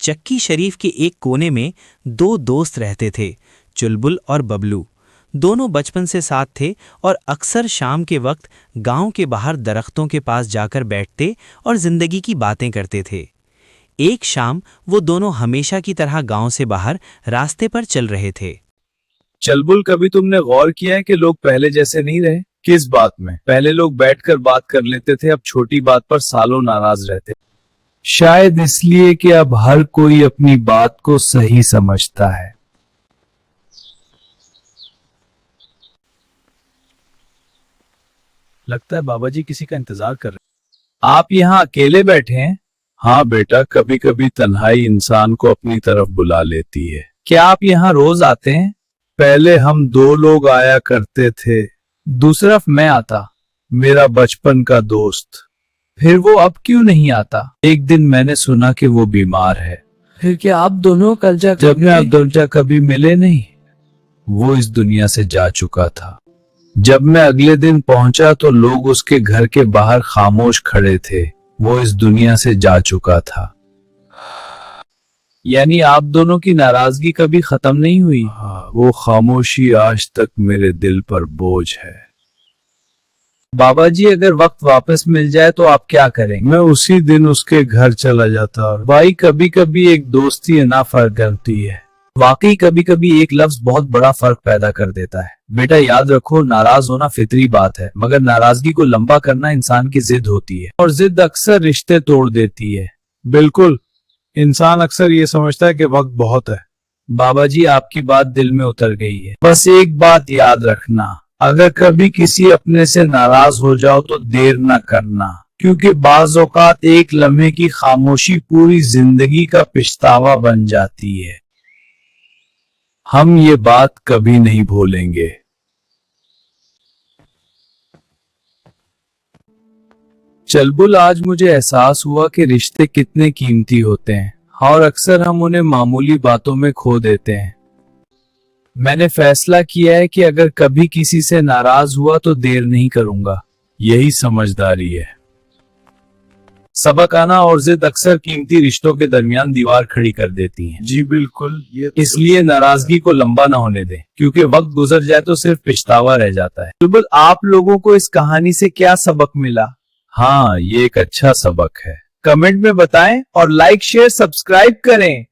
चक्की शरीफ के एक कोने में दो दोस्त रहते थे, चुलबुल और बबलू। दोनों बचपन से साथ थे और अक्सर शाम के वक्त गांव के बाहर दरख्तों के पास जाकर बैठते और जिंदगी की बातें करते थे। एक शाम वो दोनों हमेशा की तरह गांव से बाहर रास्ते पर चल रहे थे। चलबुल, कभी तुमने गौर किया है कि लोग पहले जैसे नहीं रहे? किस बात में? पहले लोग बैठकर बात कर लेते थे, अब छोटी बात पर सालों नाराज रहते। शायद इसलिए कि अब हर कोई अपनी बात को सही समझता है। लगता है बाबा जी किसी का इंतजार कर रहे हैं। आप यहाँ अकेले बैठे हैं? हाँ बेटा, कभी कभी तन्हाई इंसान को अपनी तरफ बुला लेती है। क्या आप यहाँ रोज आते हैं? पहले हम दो लोग आया करते थे, दूसरा मैं आता, मेरा बचपन का दोस्त। फिर वो अब क्यों नहीं आता? एक दिन मैंने सुना कि वो बीमार है। फिर क्या आप दोनों कभी मिले नहीं? वो इस दुनिया से जा चुका था। जब मैं अगले दिन पहुंचा तो लोग उसके घर के बाहर खामोश खड़े थे। वो इस दुनिया से जा चुका था। यानी आप दोनों की नाराजगी कभी खत्म नहीं हुई? हाँ, वो खामोशी आज तक मेरे दिल पर बोझ है। बाबा जी, अगर वक्त वापस मिल जाए तो आप क्या करेंगे? मैं उसी दिन उसके घर चला जाता। और भाई, कभी कभी एक दोस्ती ना फर्क करती है। वाकई कभी कभी एक लफ्ज बहुत बड़ा फर्क पैदा कर देता है। बेटा याद रखो, नाराज होना फितरी बात है, मगर नाराजगी को लंबा करना इंसान की जिद होती है, और जिद अक्सर रिश्ते तोड़ देती है। बिल्कुल, इंसान अक्सर ये समझता है कि वक्त बहुत है। बाबा जी, आपकी बात दिल में उतर गई है। बस एक बात याद रखना, अगर कभी किसी अपने से नाराज हो जाओ तो देर न करना, क्योंकि बाज़ औक़ात एक लम्हे की खामोशी पूरी जिंदगी का पछतावा बन जाती है। हम ये बात कभी नहीं भूलेंगे। चलबुल, आज मुझे एहसास हुआ कि रिश्ते कितने कीमती होते हैं और अक्सर हम उन्हें मामूली बातों में खो देते हैं। मैंने फैसला किया है कि अगर कभी किसी से नाराज हुआ तो देर नहीं करूंगा। यही समझदारी है। सबक आना और जिद अक्सर कीमती रिश्तों के दरमियान दीवार खड़ी कर देती हैं। जी बिल्कुल, इसलिए नाराजगी को लंबा ना होने दें, क्योंकि वक्त गुजर जाए तो सिर्फ पछतावा रह जाता है। चलबुल, आप लोगों को इस कहानी से क्या सबक मिला? हाँ, ये एक अच्छा सबक है। कमेंट में बताएं और लाइक, शेयर, सब्सक्राइब करें।